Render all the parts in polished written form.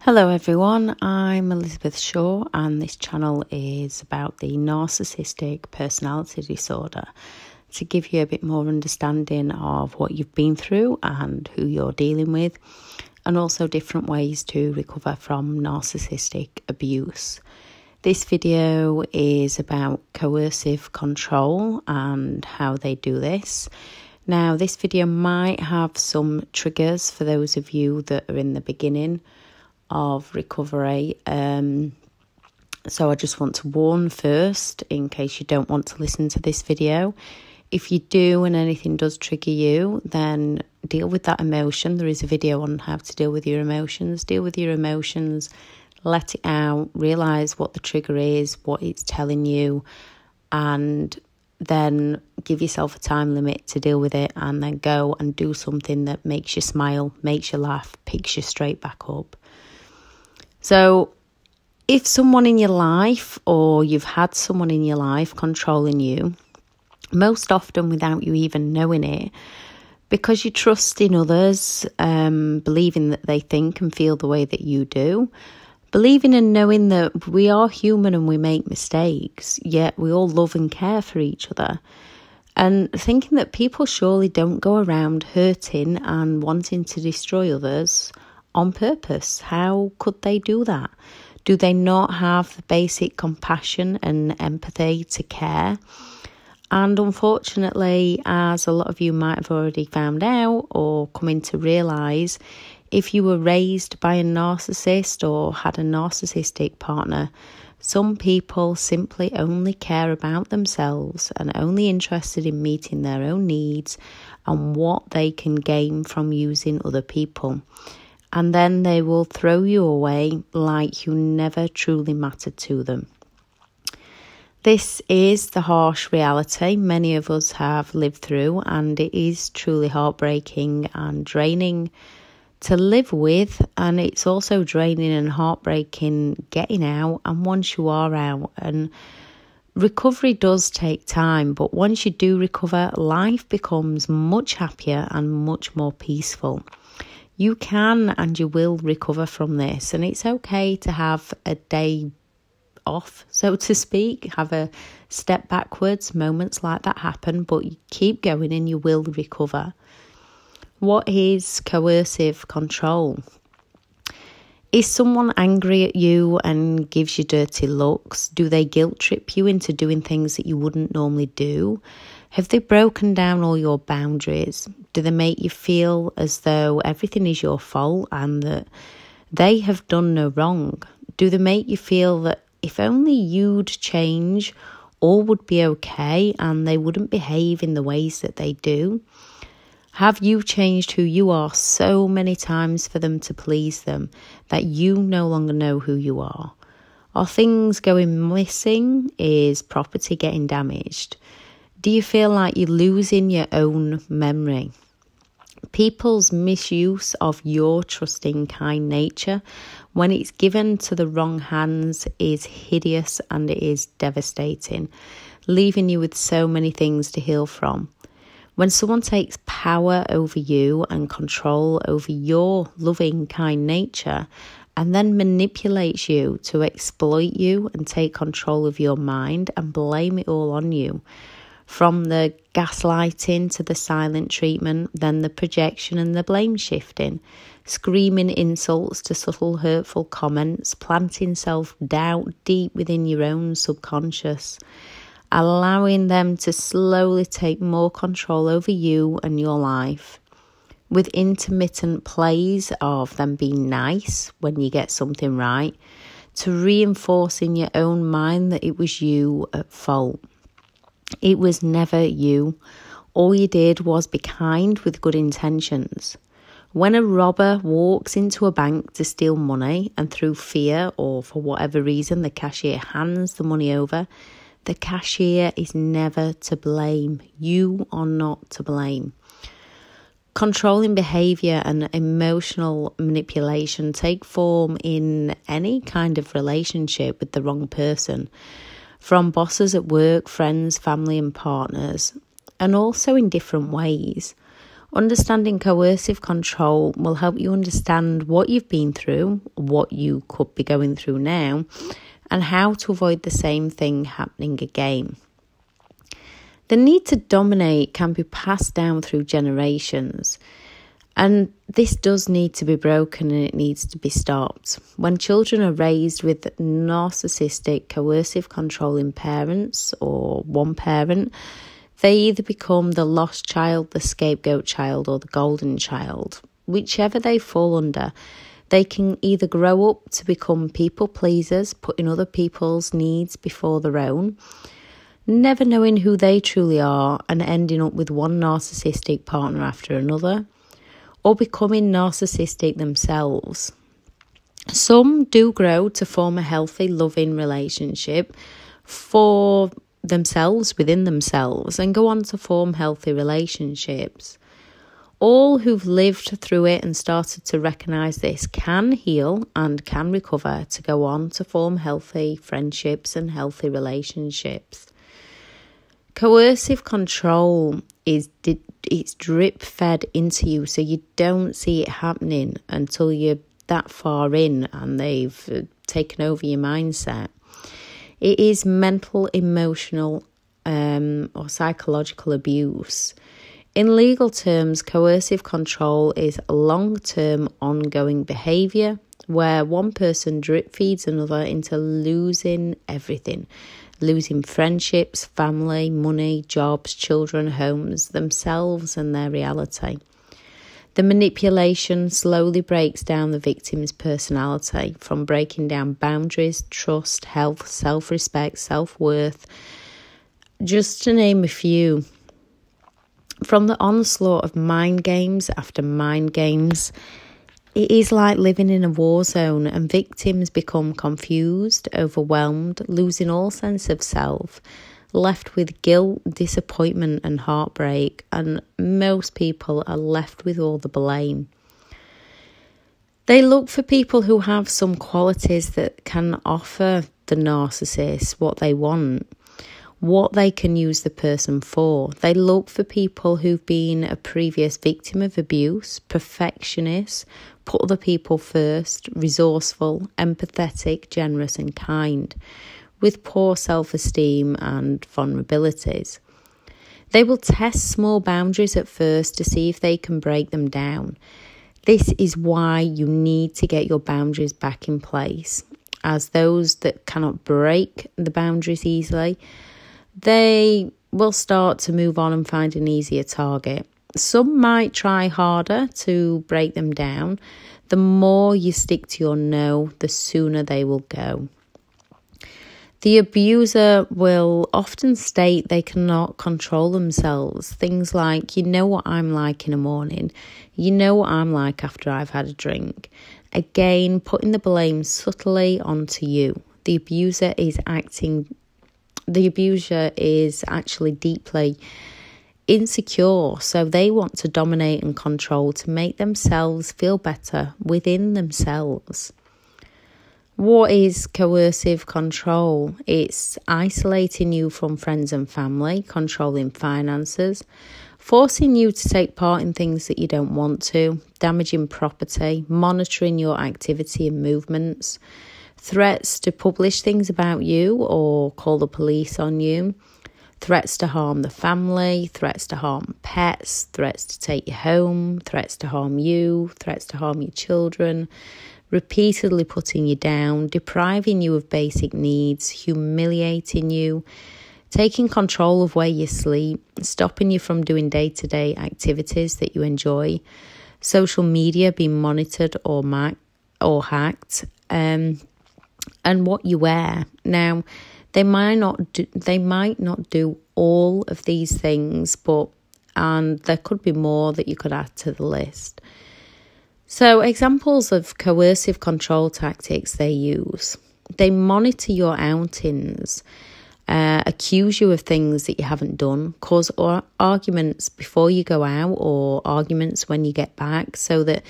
Hello everyone, I'm Elizabeth Shaw and this channel is about the narcissistic personality disorder to give you a bit more understanding of what you've been through and who you're dealing with, and also different ways to recover from narcissistic abuse. This video is about coercive control and how they do this. Now, this video might have some triggers for those of you that are in the beginning of recovery, so I just want to warn first in case you don't want to listen to this video. If you do and anything does trigger you, then deal with that emotion. There is a video on how to deal with your emotions. Deal with your emotions, let it out, realise what the trigger is, what it's telling you, and then give yourself a time limit to deal with it, and then go and do something that makes you smile, makes you laugh, picks you straight back up. So if someone in your life, or you've had someone in your life controlling you, most often without you even knowing it, because you trust in others, believing that they think and feel the way that you do, believing and knowing that we are human and we make mistakes, yet we all love and care for each other, and thinking that people surely don't go around hurting and wanting to destroy others on purpose. How could they do that? Do they not have the basic compassion and empathy to care? And unfortunately, as a lot of you might have already found out or coming to realise, if you were raised by a narcissist or had a narcissistic partner, some people simply only care about themselves and only interested in meeting their own needs and what they can gain from using other people. And then they will throw you away like you never truly mattered to them. This is the harsh reality many of us have lived through, and it is truly heartbreaking and draining to live with, and it's also draining and heartbreaking getting out, and once you are out. And recovery does take time, but once you do recover, life becomes much happier and much more peaceful. You can and you will recover from this, and it's okay to have a day off, so to speak, have a step backwards. Moments like that happen, but you keep going and you will recover. What is coercive control? Is someone angry at you and gives you dirty looks? Do they guilt trip you into doing things that you wouldn't normally do? Have they broken down all your boundaries? Do they make you feel as though everything is your fault and that they have done no wrong? Do they make you feel that if only you'd change, all would be okay and they wouldn't behave in the ways that they do? Have you changed who you are so many times for them to please them that you no longer know who you are? Are things going missing? Is property getting damaged? Do you feel like you're losing your own memory? People's misuse of your trusting, kind nature, when it's given to the wrong hands, is hideous and it is devastating, leaving you with so many things to heal from. When someone takes power over you and control over your loving, kind nature, and then manipulates you to exploit you and take control of your mind and blame it all on you, from the gaslighting to the silent treatment, then the projection and the blame shifting, screaming insults to subtle hurtful comments, planting self-doubt deep within your own subconscious, allowing them to slowly take more control over you and your life, with intermittent plays of them being nice when you get something right, to reinforce in your own mind that it was you at fault. It was never you. All you did was be kind with good intentions. When a robber walks into a bank to steal money and through fear or for whatever reason the cashier hands the money over, the cashier is never to blame. You are not to blame. Controlling behaviour and emotional manipulation take form in any kind of relationship with the wrong person, from bosses at work, friends, family and partners, and also in different ways. Understanding coercive control will help you understand what you've been through, what you could be going through now, and how to avoid the same thing happening again. The need to dominate can be passed down through generations, and this does need to be broken and it needs to be stopped. When children are raised with narcissistic, coercive controlling parents or one parent, they either become the lost child, the scapegoat child, or the golden child. Whichever they fall under, they can either grow up to become people pleasers, putting other people's needs before their own, never knowing who they truly are and ending up with one narcissistic partner after another, or becoming narcissistic themselves. Some do grow to form a healthy, loving relationship for themselves within themselves and go on to form healthy relationships. All who've lived through it and started to recognise this can heal and can recover to go on to form healthy friendships and healthy relationships. Coercive control it's drip fed into you, so you don't see it happening until you're that far in and they've taken over your mindset. It is mental, emotional, or psychological abuse. In legal terms, coercive control is long-term ongoing behaviour where one person drip feeds another into losing everything. Losing friendships, family, money, jobs, children, homes, themselves and their reality. The manipulation slowly breaks down the victim's personality, from breaking down boundaries, trust, health, self-respect, self-worth, just to name a few. From the onslaught of mind games after mind games, it is like living in a war zone, and victims become confused, overwhelmed, losing all sense of self, left with guilt, disappointment and heartbreak, and most people are left with all the blame. They look for people who have some qualities that can offer the narcissist what they want, what they can use the person for. They look for people who've been a previous victim of abuse, perfectionists, put other people first, resourceful, empathetic, generous and kind, with poor self-esteem and vulnerabilities. They will test small boundaries at first to see if they can break them down. This is why you need to get your boundaries back in place, as those that cannot break the boundaries easily, they will start to move on and find an easier target. Some might try harder to break them down. The more you stick to your no, the sooner they will go. The abuser will often state they cannot control themselves. Things like, you know what I'm like in the morning. You know what I'm like after I've had a drink. Again, putting the blame subtly onto you. The abuser is actually deeply insecure, so they want to dominate and control to make themselves feel better within themselves. What is coercive control? It's isolating you from friends and family, controlling finances, forcing you to take part in things that you don't want to, damaging property, monitoring your activity and movements, threats to publish things about you or call the police on you, threats to harm the family, threats to harm pets, threats to take you home, threats to harm you, threats to harm your children, repeatedly putting you down, depriving you of basic needs, humiliating you, taking control of where you sleep, stopping you from doing day-to-day activities that you enjoy, social media being monitored or hacked, and what you wear. Now, they might not do all of these things, and there could be more that you could add to the list. So, examples of coercive control tactics they use. They monitor your outings, accuse you of things that you haven't done, cause arguments before you go out or arguments when you get back, so that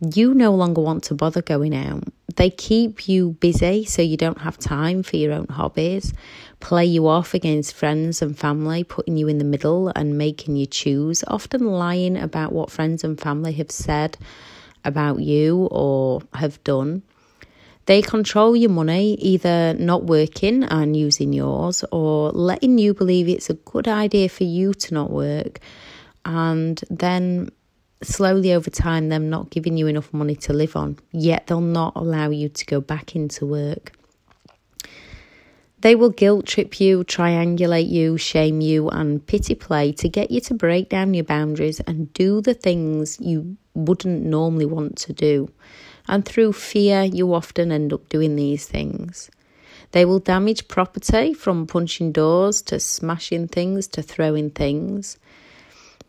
You no longer want to bother going out. They keep you busy so you don't have time for your own hobbies, play you off against friends and family, putting you in the middle and making you choose, often lying about what friends and family have said about you or have done. They control your money, either not working and using yours or letting you believe it's a good idea for you to not work, and then slowly over time them not giving you enough money to live on, yet they'll not allow you to go back into work. They will guilt trip you, triangulate you, shame you and pity play to get you to break down your boundaries and do the things you wouldn't normally want to do. And through fear, you often end up doing these things. They will damage property, from punching doors to smashing things to throwing things.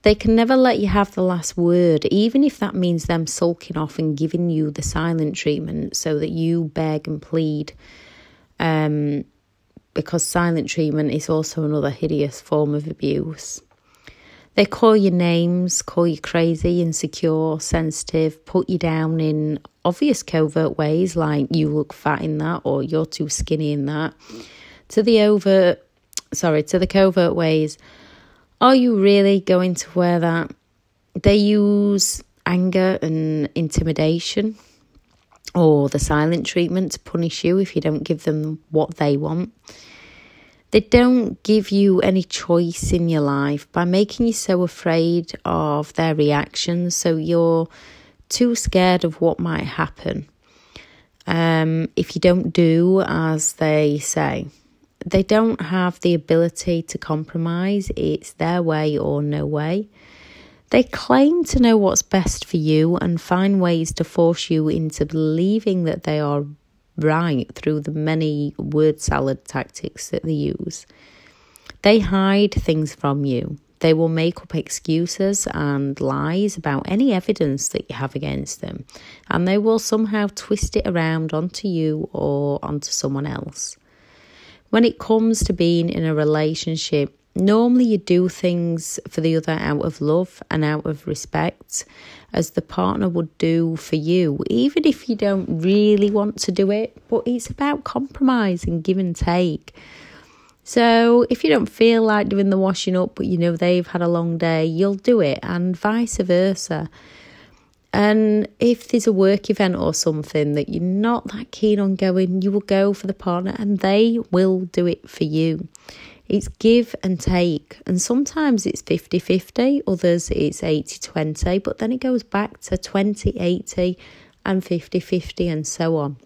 They can never let you have the last word, even if that means them sulking off and giving you the silent treatment so that you beg and plead. Because silent treatment is also another hideous form of abuse. They call you names, call you crazy, insecure, sensitive, put you down in obvious covert ways like you look fat in that or you're too skinny in that. To the covert ways, are you really going to wear that? They use anger and intimidation or the silent treatment to punish you if you don't give them what they want. They don't give you any choice in your life by making you so afraid of their reactions, so you're too scared of what might happen if you don't do as they say. They don't have the ability to compromise. It's their way or no way. They claim to know what's best for you and find ways to force you into believing that they are right through the many word salad tactics that they use. They hide things from you. They will make up excuses and lies about any evidence that you have against them, and they will somehow twist it around onto you or onto someone else. When it comes to being in a relationship, normally you do things for the other out of love and out of respect, as the partner would do for you, even if you don't really want to do it. But it's about compromise and give and take. So if you don't feel like doing the washing up, but you know they've had a long day, you'll do it, and vice versa. And if there's a work event or something that you're not that keen on going, you will go for the partner and they will do it for you. It's give and take, and sometimes it's 50-50, others it's 80-20, but then it goes back to 20-80 and 50-50 and so on.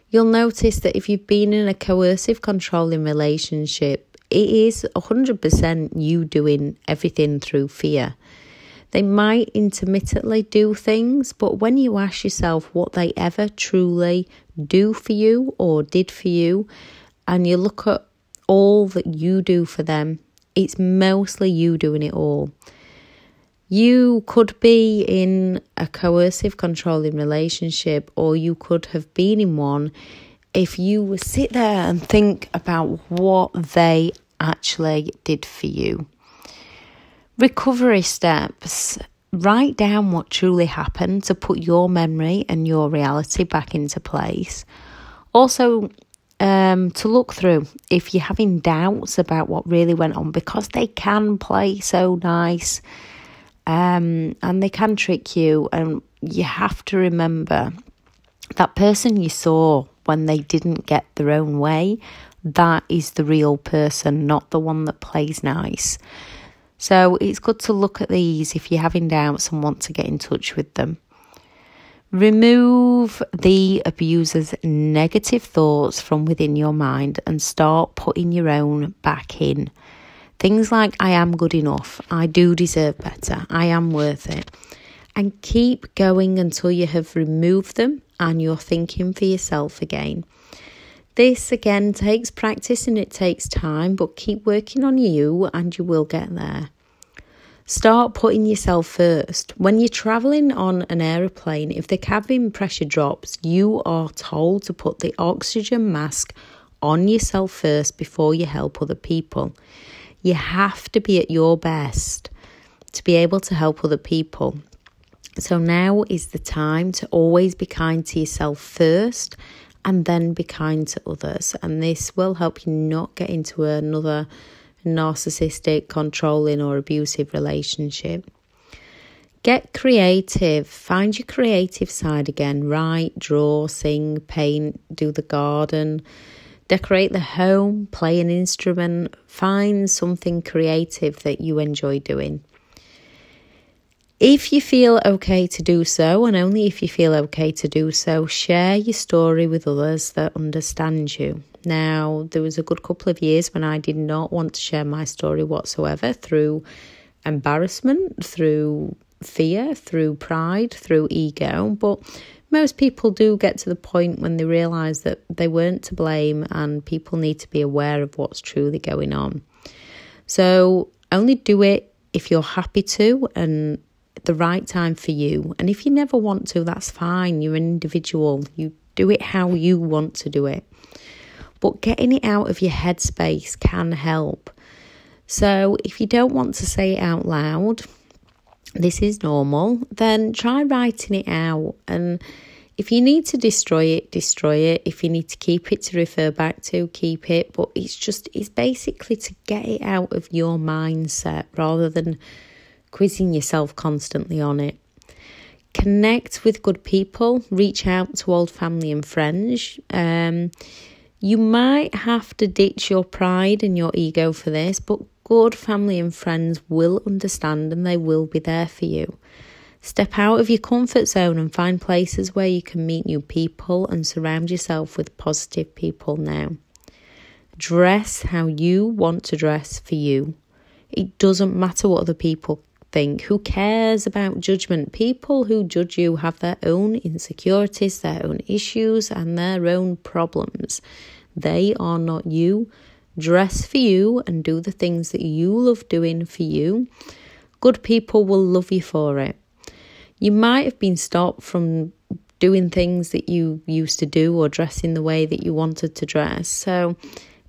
You'll notice that if you've been in a coercive, controlling relationship, it is 100% you doing everything through fear. They might intermittently do things, but when you ask yourself what they ever truly do for you or did for you, and you look at all that you do for them, it's mostly you doing it all. You could be in a coercive, controlling relationship, or you could have been in one if you sit there and think about what they actually did for you. Recovery steps. Write down what truly happened to put your memory and your reality back into place. Also, to look through if you're having doubts about what really went on, because they can play so nice and they can trick you, and you have to remember that person you saw when they didn't get their own way, that is the real person, not the one that plays nice. So it's good to look at these if you're having doubts and want to get in touch with them. Remove the abuser's negative thoughts from within your mind and start putting your own back in. Things like, I am good enough, I do deserve better, I am worth it. And keep going until you have removed them and you're thinking for yourself again. This again takes practice and it takes time, but keep working on you and you will get there. Start putting yourself first. When you're travelling on an aeroplane, if the cabin pressure drops, you are told to put the oxygen mask on yourself first before you help other people. You have to be at your best to be able to help other people. So now is the time to always be kind to yourself first and then be kind to others. And this will help you not get into another narcissistic, controlling or abusive relationship. Get creative. Find your creative side again. Write, draw, sing, paint, do the garden, decorate the home, play an instrument. Find something creative that you enjoy doing. If you feel okay to do so, and only if you feel okay to do so, share your story with others that understand you. Now, there was a good couple of years when I did not want to share my story whatsoever, through embarrassment, through fear, through pride, through ego. But most people do get to the point when they realise that they weren't to blame and people need to be aware of what's truly going on. So only do it if you're happy to and the right time for you. And if you never want to, that's fine. You're an individual. You do it how you want to do it. But getting it out of your headspace can help. So if you don't want to say it out loud, this is normal, then try writing it out. And if you need to destroy it, destroy it. If you need to keep it to refer back to, keep it. But it's basically to get it out of your mindset rather than quizzing yourself constantly on it. Connect with good people. Reach out to old family and friends. You might have to ditch your pride and your ego for this, but good family and friends will understand and they will be there for you. Step out of your comfort zone and find places where you can meet new people and surround yourself with positive people now. Dress how you want to dress for you. It doesn't matter what other people think. Who cares about judgment? People who judge you have their own insecurities, their own issues, and their own problems. They are not you. Dress for you and do the things that you love doing for you. Good people will love you for it. You might have been stopped from doing things that you used to do or dressing the way that you wanted to dress. So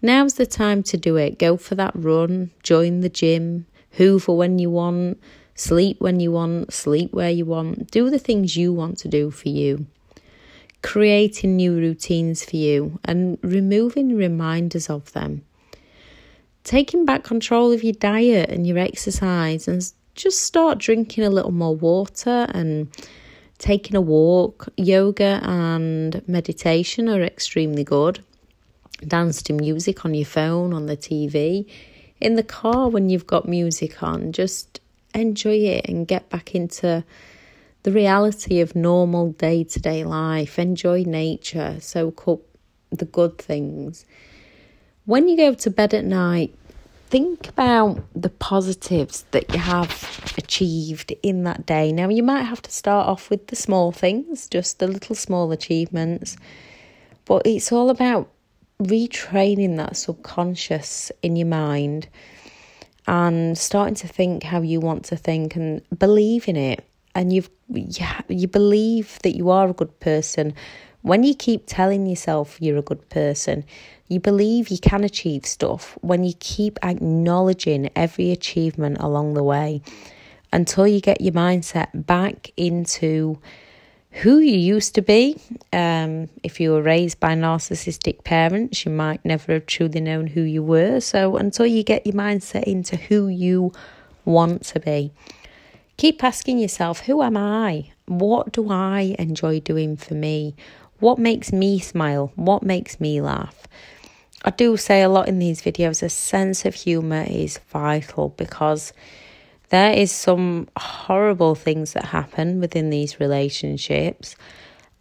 now's the time to do it. Go for that run, join the gym, hoover when you want, sleep when you want, sleep where you want. Do the things you want to do for you. Creating new routines for you and removing reminders of them. Taking back control of your diet and your exercise, and just start drinking a little more water and taking a walk. Yoga and meditation are extremely good. Dance to music on your phone, on the TV, in the car when you've got music on. Just enjoy it and get back into the reality of normal day-to-day life. Enjoy nature, soak up the good things. When you go to bed at night, think about the positives that you have achieved in that day. Now, you might have to start off with the small things, just the little small achievements, but it's all about retraining that subconscious in your mind and starting to think how you want to think and believe in it. And you believe that you are a good person. When you keep telling yourself you're a good person, you believe you can achieve stuff. When you keep acknowledging every achievement along the way, until you get your mindset back into who you used to be. If you were raised by narcissistic parents, you might never have truly known who you were. So until you get your mindset into who you want to be, keep asking yourself, who am I? What do I enjoy doing for me? What makes me smile? What makes me laugh? I do say a lot in these videos, a sense of humour is vital, because there is some horrible things that happen within these relationships.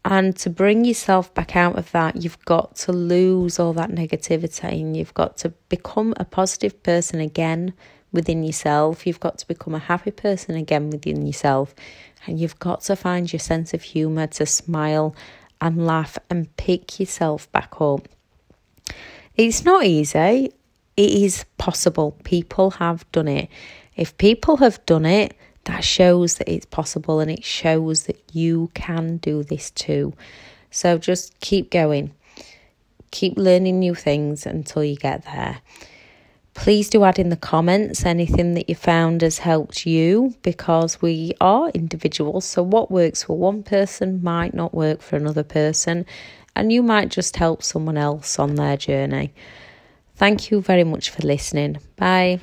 And to bring yourself back out of that, you've got to lose all that negativity and you've got to become a positive person again within yourself. You've got to become a happy person again within yourself. And you've got to find your sense of humour to smile and laugh and pick yourself back up. It's not easy. It is possible. People have done it. If people have done it, that shows that it's possible, and it shows that you can do this too. So just keep going. Keep learning new things until you get there. Please do add in the comments anything that you found has helped you, because we are individuals. So what works for one person might not work for another person, and you might just help someone else on their journey. Thank you very much for listening. Bye.